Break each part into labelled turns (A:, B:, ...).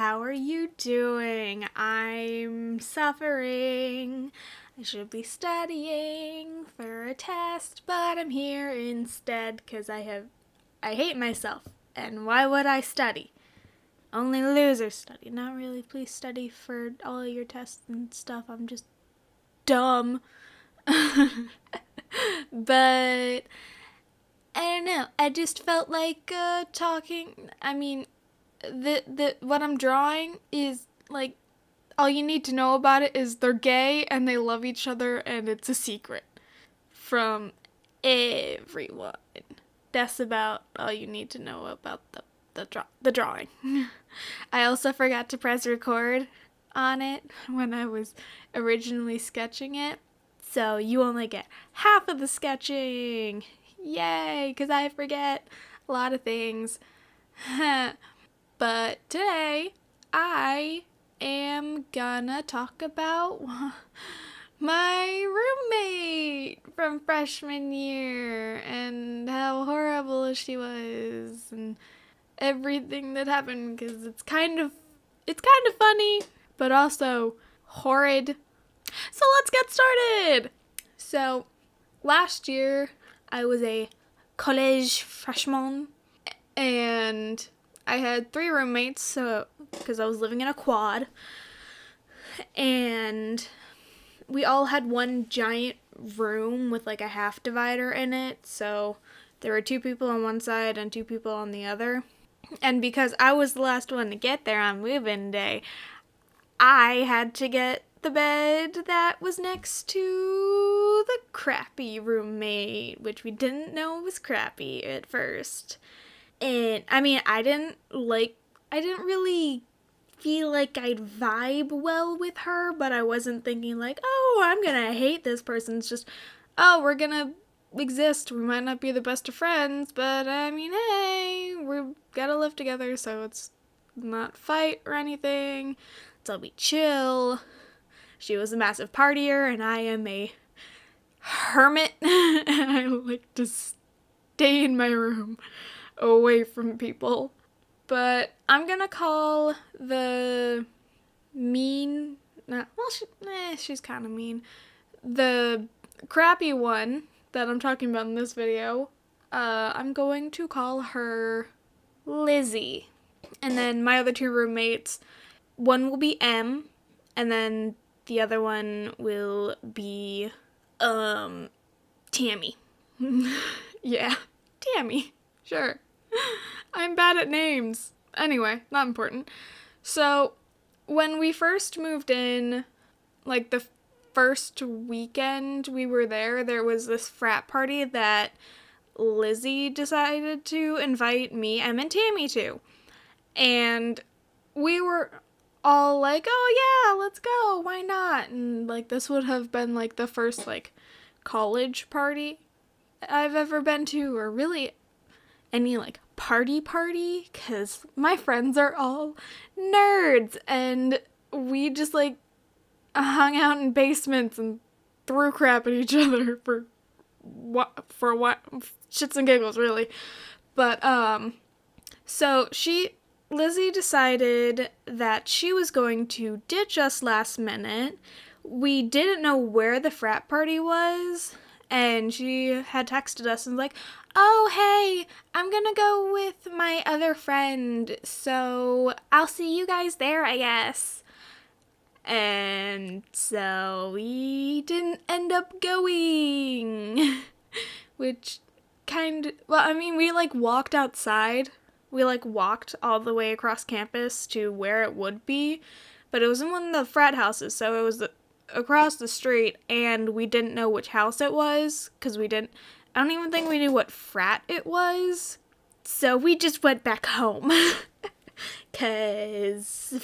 A: how are you doing? I'm suffering. I should be studying for a test, but I'm here instead because I hate myself. And why would I study? Only losers study. Not really. Please study for all your tests and stuff. I'm just dumb. But I don't know. I just felt like talking. I mean, the what I'm drawing is like all you need to know about it is they're gay and they love each other and it's a secret from everyone. That's about all you need to know about the drawing. I also forgot to press record on it when I was originally sketching it. So you only get half of the sketching. Yay, because I forget a lot of things. But today I am gonna talk about my roommate from freshman year and how horrible she was and everything that happened because it's kind of funny but also horrid. So let's get started. So last year I was a college freshman and I had 3 roommates, so because I was living in a quad, and we all had one giant room with like a half divider in it, so there were 2 people on one side and 2 people on the other. And because I was the last one to get there on move-in day, I had to get the bed that was next to the crappy roommate, which we didn't know was crappy at first. And I mean, I didn't really feel like I'd vibe well with her, but I wasn't thinking like, oh, I'm gonna hate this person. It's just, oh, we're gonna exist. We might not be the best of friends, but I mean, hey, we gotta live together, so it's not fight or anything. So we chill. She was a massive partier, and I am a hermit, and I like to stay in my room away from people. But I'm gonna call the mean, she's kind of mean. The crappy one that I'm talking about in this video, I'm going to call her Lizzie. And then my other 2 roommates, one will be M, and then the other one will be, Tammy. Yeah, Tammy. Sure. I'm bad at names. Anyway, not important. So, when we first moved in, like the first weekend we were there was this frat party that Lizzie decided to invite me, Em, and Tammy to. And we were all like, oh yeah, let's go, why not? And like this would have been like the first like college party I've ever been to, or really any like party, because my friends are all nerds and we just like hung out in basements and threw crap at each other for what shits and giggles, really. But so Lizzie decided that she was going to ditch us last minute. We didn't know where the frat party was, and she had texted us and was like, oh, hey, I'm gonna go with my other friend, so I'll see you guys there, I guess. And so we didn't end up going, which we like walked outside. We like walked all the way across campus to where it would be, but it was in one of the frat houses, so it was across the street, and we didn't know which house it was, because I don't even think we knew what frat it was, so we just went back home, because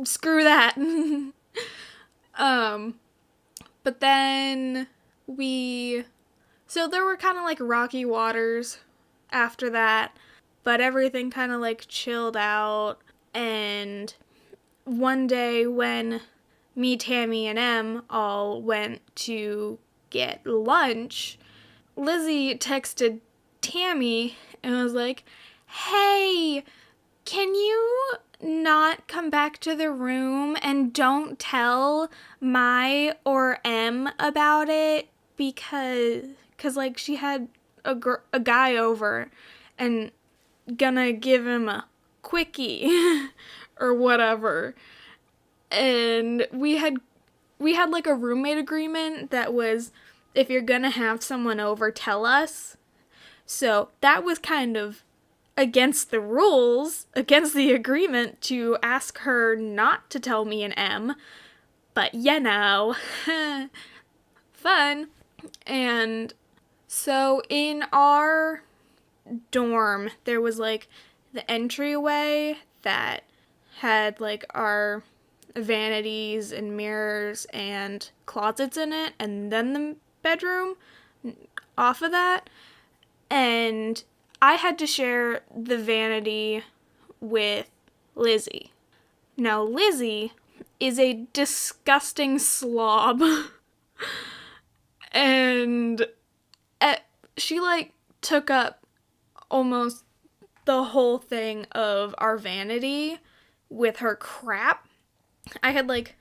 A: screw that. But then so there were kind of like rocky waters after that, but everything kind of like chilled out, and one day when me, Tammy, and Em all went to get lunch, Lizzie texted Tammy and was like, hey, can you not come back to the room and don't tell Mai or M about it because like she had a guy over and gonna give him a quickie or whatever. And we had like a roommate agreement that was, if you're gonna have someone over, tell us. So that was kind of against the rules, against the agreement to ask her not to tell me and M. But fun. And so in our dorm, there was like the entryway that had like our vanities and mirrors and closets in it, and then the bedroom off of that. And I had to share the vanity with Lizzie. Now, Lizzie is a disgusting slob. And she, like, took up almost the whole thing of our vanity with her crap. I had, like,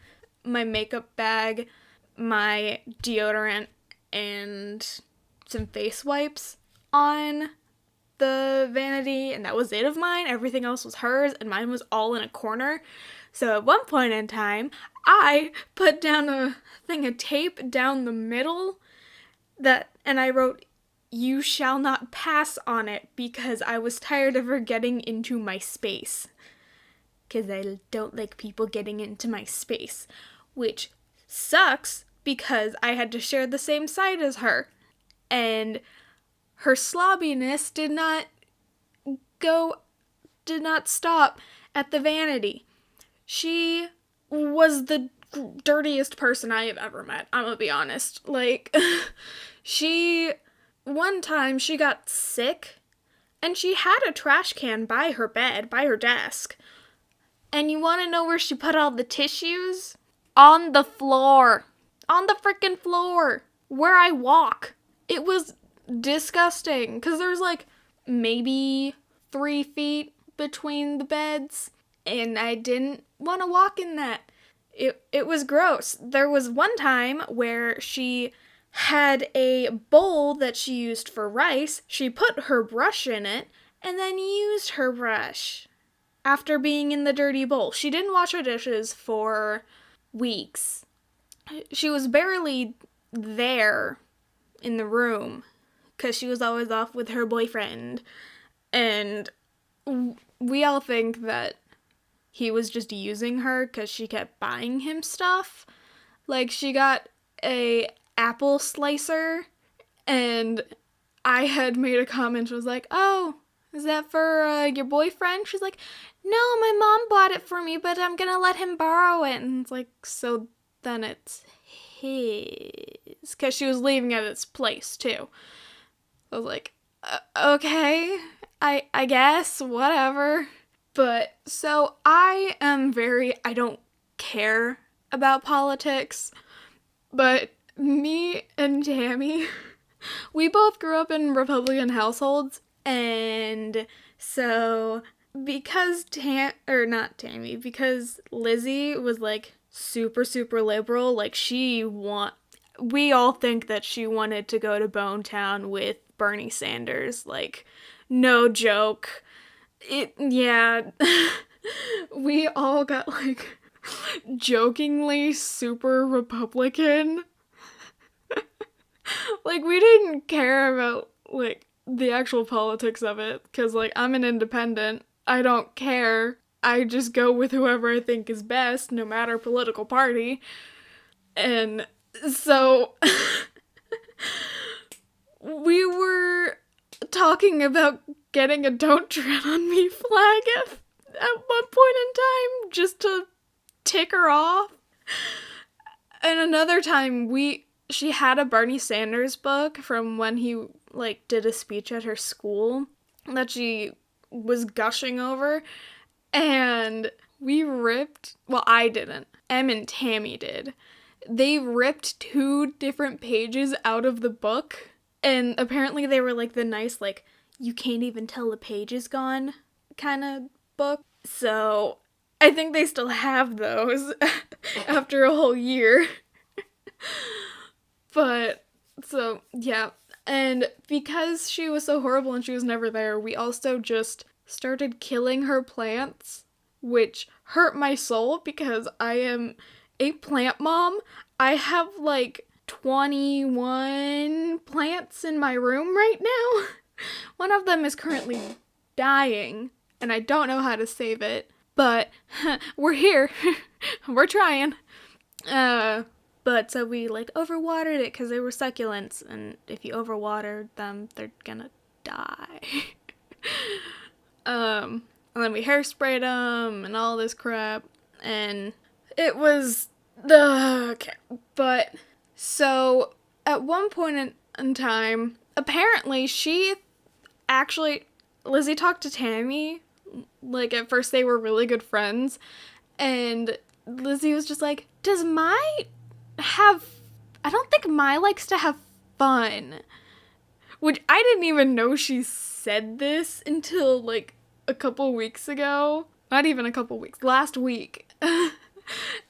A: my makeup bag, my deodorant, and some face wipes on the vanity, and that was it of mine. Everything else was hers, and mine was all in a corner. So at one point in time, I put down a thing of tape down the middle and I wrote, "You shall not pass" on it, because I was tired of her getting into my space. Because I don't like people getting into my space. Which sucks, because I had to share the same side as her. And her slobbiness did not stop at the vanity. She was the dirtiest person I have ever met, I'm gonna be honest. Like, one time she got sick, and she had a trash can by her bed, by her desk. And you want to know where she put all the tissues? On the floor. On the freaking floor. Where I walk. It was disgusting. Because there's like maybe 3 feet between the beds. And I didn't want to walk in that. It was gross. There was one time where she had a bowl that she used for rice. She put her brush in it and then used her brush after being in the dirty bowl. She didn't wash her dishes for weeks. She was barely there in the room because she was always off with her boyfriend. And we all think that he was just using her because she kept buying him stuff. Like, she got a apple slicer, and I had made a comment, was like, "Oh, is that for your boyfriend?" She's like, "No, my mom bought it for me, but I'm gonna let him borrow it." And it's like, so then it's his. Because she was leaving at its place, too. I was like, okay, I guess, whatever. But, so I don't care about politics, but me and Tammy, we both grew up in Republican households, and so because because Lizzie was like super, super liberal, like we all think that she wanted to go to Bonetown with Bernie Sanders, like, no joke. We all got like jokingly super Republican. Like, we didn't care about like the actual politics of it, because like I'm an independent. I don't care. I just go with whoever I think is best, no matter political party. And so we were talking about getting a "Don't Tread on Me" flag at one point in time, just to tick her off. And another time she had a Bernie Sanders book from when he like did a speech at her school that she was gushing over, and I didn't. Em and Tammy did. They ripped 2 different pages out of the book, and apparently they were like the nice, like, you can't even tell the page is gone kind of book. So I think they still have those after a whole year. But, so, yeah. And because she was so horrible and she was never there, we also just started killing her plants, which hurt my soul because I am a plant mom. I have like 21 plants in my room right now. One of them is currently dying, and I don't know how to save it, but we're here. We're trying. But so we like overwatered it because they were succulents, and if you overwater them, they're gonna die. And then we hairsprayed them and all this crap, and it was okay. But so at one point in time, apparently Lizzie talked to Tammy. Like at first they were really good friends, and Lizzie was just like, I don't think Mai likes to have fun. Which I didn't even know she said this until like a couple weeks ago. Not even a couple weeks. Last week.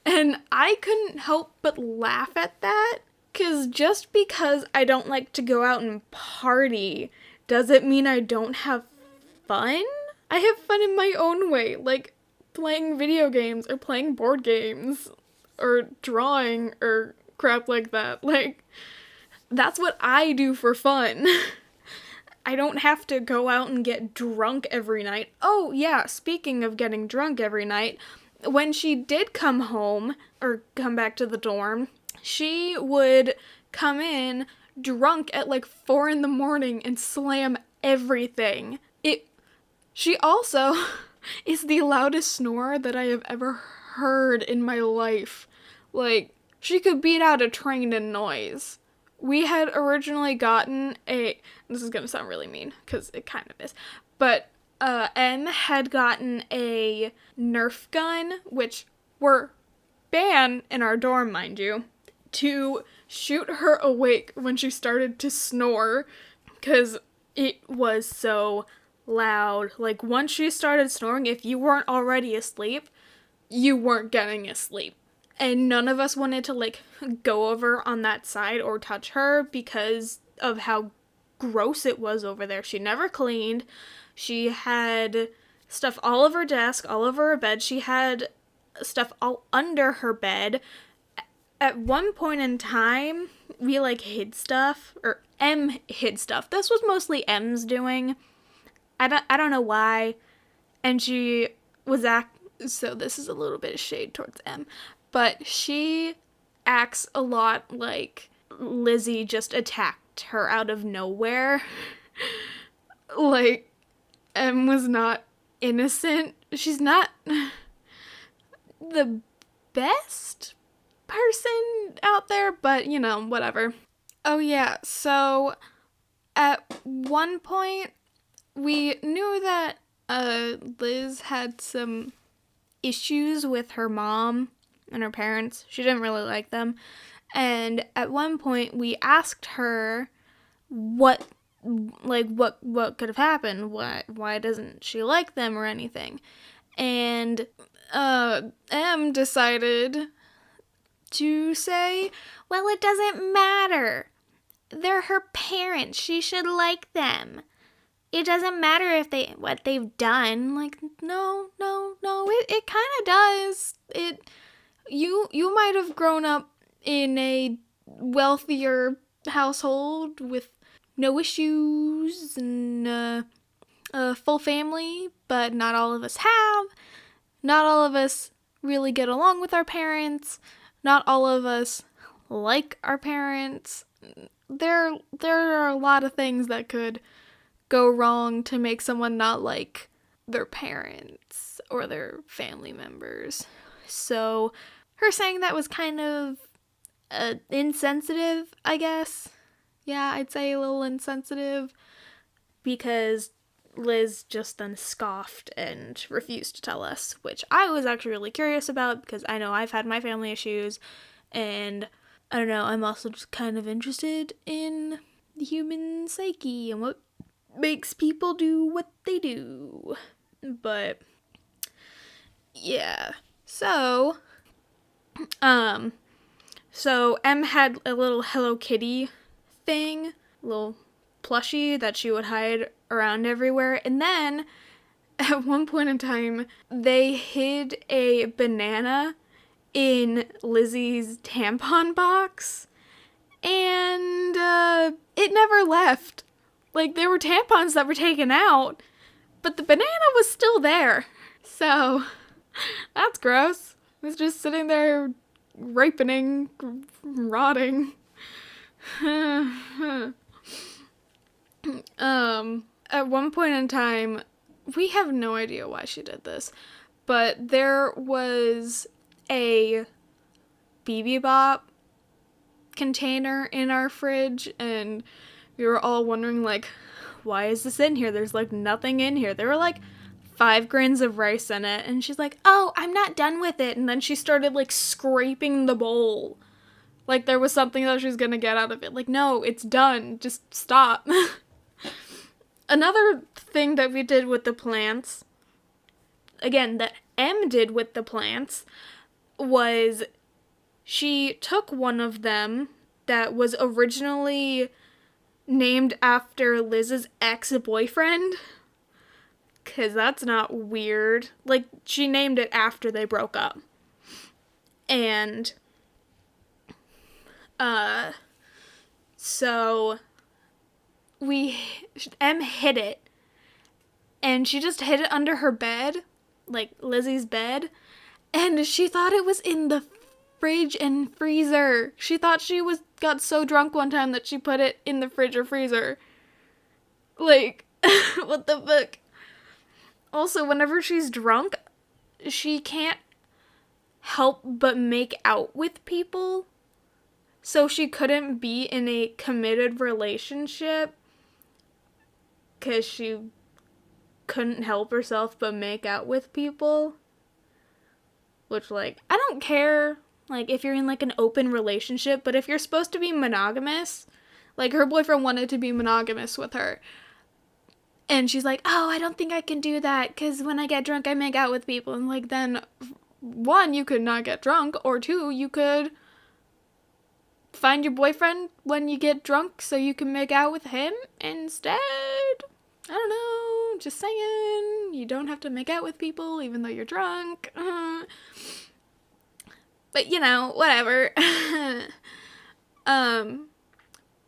A: And I couldn't help but laugh at that. Because just because I don't like to go out and party doesn't mean I don't have fun. I have fun in my own way. Like playing video games or playing board games or drawing or crap like that. Like, that's what I do for fun. I don't have to go out and get drunk every night. Oh, yeah, speaking of getting drunk every night, when she did come home, or come back to the dorm, she would come in drunk at like 4 in the morning and slam everything. She also is the loudest snorer that I have ever heard in my life. Like, she could beat out a train in noise. We had originally gotten this is gonna sound really mean, because it kind of is, but Em had gotten a Nerf gun, which were banned in our dorm, mind you, to shoot her awake when she started to snore, because it was so loud. Like, once she started snoring, if you weren't already asleep, you weren't getting asleep. And none of us wanted to, like, go over on that side or touch her because of how gross it was over there. She never cleaned. She had stuff all over her desk, all over her bed. She had stuff all under her bed. At one point in time, we, like, hid stuff. Or Em hid stuff. This was mostly Em's doing. I don't know why. And she was so this is a little bit of shade towards Em. But she acts a lot like Lizzie just attacked her out of nowhere. Like, Em was not innocent. She's not the best person out there, but, you know, whatever. Oh yeah, so at one point, we knew that Liz had some issues with her mom and her parents. She didn't really like them. And at one point we asked her what could have happened? Why doesn't she like them or anything? And Em decided to say, well, it doesn't matter. They're her parents. She should like them. It doesn't matter if what they've done. Like, no, it kind of does. You might have grown up in a wealthier household with no issues and a full family, but not all of us have. Not all of us really get along with our parents. Not all of us like our parents. There are a lot of things that could go wrong to make someone not like their parents or their family members. So her saying that was kind of insensitive, I guess. Yeah, I'd say a little insensitive, because Liz just then scoffed and refused to tell us, which I was actually really curious about because I know I've had my family issues, and I don't know, I'm also just kind of interested in the human psyche and what makes people do what they do. But Yeah. So Em had a little Hello Kitty thing, little plushie that she would hide around everywhere. And then at one point in time, they hid a banana in Lizzie's tampon box, and it never left. Like, there were tampons that were taken out, but the banana was still there. So, that's gross. It was just sitting there, ripening, rotting. At one point in time, we have no idea why she did this, but there was a BB Bop container in our fridge, and we were all wondering, like, why is this in here? There's, like, nothing in here. There were, like, 5 grains of rice in it, and she's like, oh, I'm not done with it, and then she started, like, scraping the bowl. Like, there was something that she was gonna get out of it. Like, no, it's done. Just stop. Another thing that we did with the plants, again, that Em did with the plants, was she took one of them that was originally named after Liz's ex-boyfriend, because that's not weird. Like, she named it after they broke up. And, so Em hid it, and she just hid it under her bed, like Lizzie's bed, and she thought it was in the fridge and freezer. She thought got so drunk one time that she put it in the fridge or freezer. Like, what the fuck? Also, whenever she's drunk, she can't help but make out with people. So she couldn't be in a committed relationship because she couldn't help herself but make out with people. Which, like, I don't care, like, if you're in, like, an open relationship, but if you're supposed to be monogamous, like, her boyfriend wanted to be monogamous with her. And she's like, oh, I don't think I can do that, because when I get drunk, I make out with people. And, like, then, 1, you could not get drunk, or 2, you could find your boyfriend when you get drunk so you can make out with him instead. I don't know, just saying. You don't have to make out with people even though you're drunk. But, you know, whatever.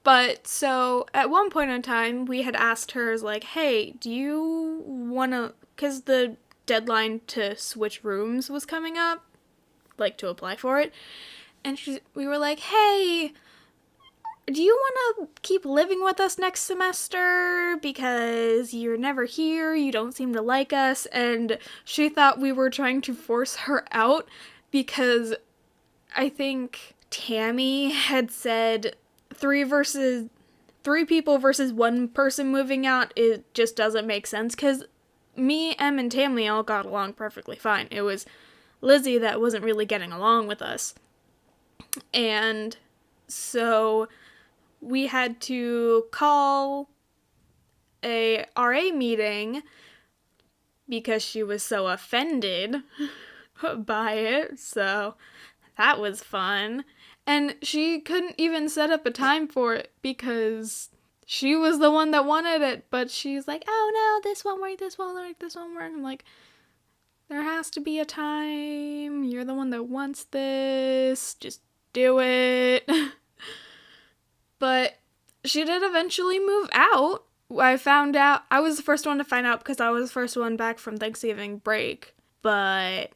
A: But so at one point in time, we had asked her, like, hey, do you want to, because the deadline to switch rooms was coming up, like, to apply for it. And we were like, hey, do you want to keep living with us next semester? Because you're never here, you don't seem to like us. And she thought we were trying to force her out because I think Tammy had said 3 people versus 1 person moving out, it just doesn't make sense. Because me, Em, and Tammy all got along perfectly fine. It was Lizzie that wasn't really getting along with us. And so we had to call a RA meeting because she was so offended by it. So that was fun. And she couldn't even set up a time for it because she was the one that wanted it. But she's like, oh no, this won't work, this won't work, this won't work. I'm like, there has to be a time. You're the one that wants this. Just do it. But she did eventually move out. I found out, I was the first one to find out because I was the first one back from Thanksgiving break. But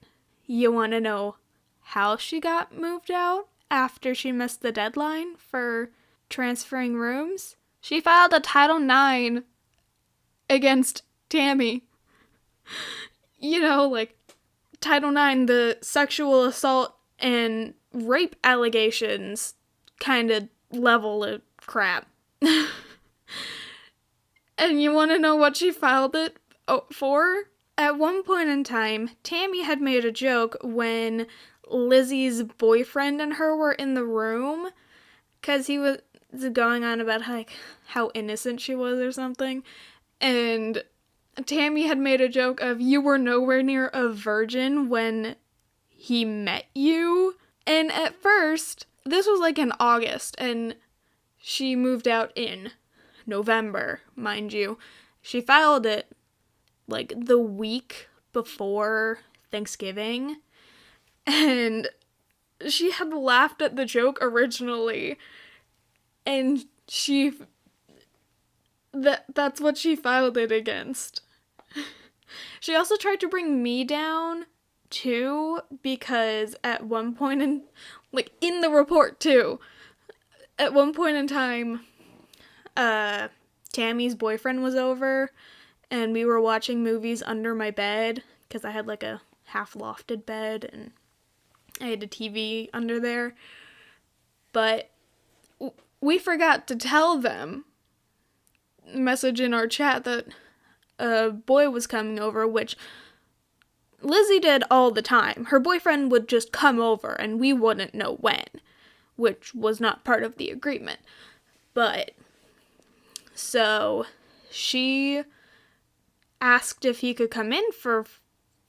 A: you want to know how she got moved out after she missed the deadline for transferring rooms? She filed a Title IX against Tammy. You know, like, Title IX, the sexual assault and rape allegations kind of level of crap. And you want to know what she filed it for? At one point in time, Tammy had made a joke when Lizzie's boyfriend and her were in the room, because he was going on about, like, how innocent she was or something. And Tammy had made a joke of, you were nowhere near a virgin when he met you. And at first, this was like in August, and she moved out in November, mind you. She filed it like the week before Thanksgiving, and she had laughed at the joke originally, and that's what she filed it against. She also tried to bring me down too, because at one point in the report too, at one point in time, Tammy's boyfriend was over, and we were watching movies under my bed, because I had like a half lofted bed, and I had a TV under there. But we forgot to tell them, message in our chat, that a boy was coming over, which Lizzie did all the time. Her boyfriend would just come over, and we wouldn't know when, which was not part of the agreement. But, so, she asked if he could come in for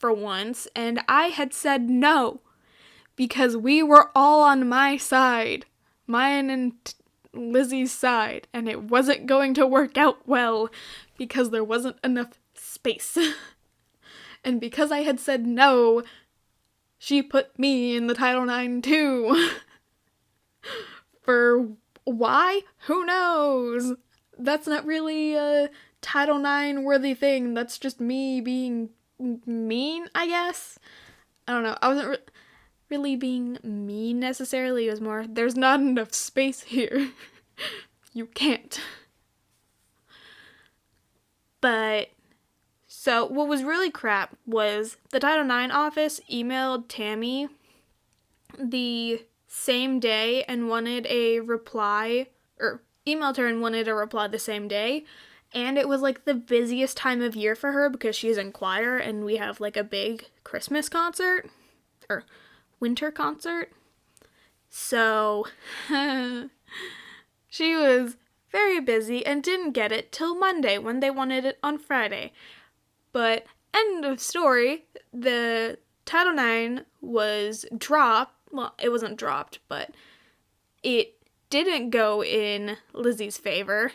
A: once, and I had said no, because we were all on my side, mine and Lizzie's side, and it wasn't going to work out well, because there wasn't enough space. And because I had said no, she put me in the Title IX too. For why? Who knows? That's not really a Title IX worthy thing. That's just me being mean, I guess. I don't know. I wasn't really being mean necessarily. It was more, there's not enough space here. You can't. But, so what was really crap was the Title IX office emailed Tammy the same day and wanted a reply, or emailed her and wanted a reply the same day. And it was like the busiest time of year for her, because she's in choir and we have like a big Christmas concert, or winter concert. So, she was very busy and didn't get it till Monday, when they wanted it on Friday. But, end of story, the Title IX was dropped. Well, it wasn't dropped, but it didn't go in Lizzie's favor.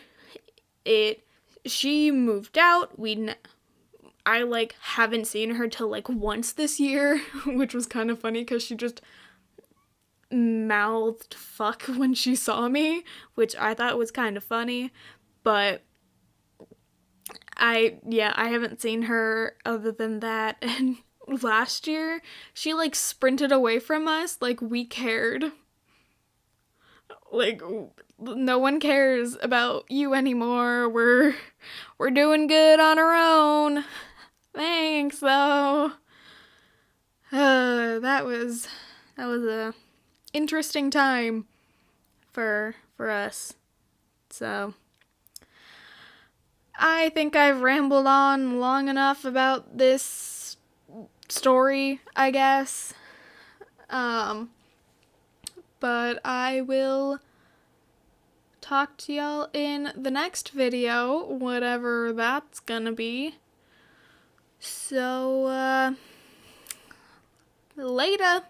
A: She moved out. I haven't seen her till once this year, which was kind of funny because she just mouthed fuck when she saw me, which I thought was kind of funny. But I haven't seen her other than that. And last year, she sprinted away from us like we cared. No one cares about you anymore. We're doing good on our own. Thanks, though. That was a interesting time for us. So, I think I've rambled on long enough about this story, I guess. But I will talk to y'all in the next video, whatever that's gonna be. So, later.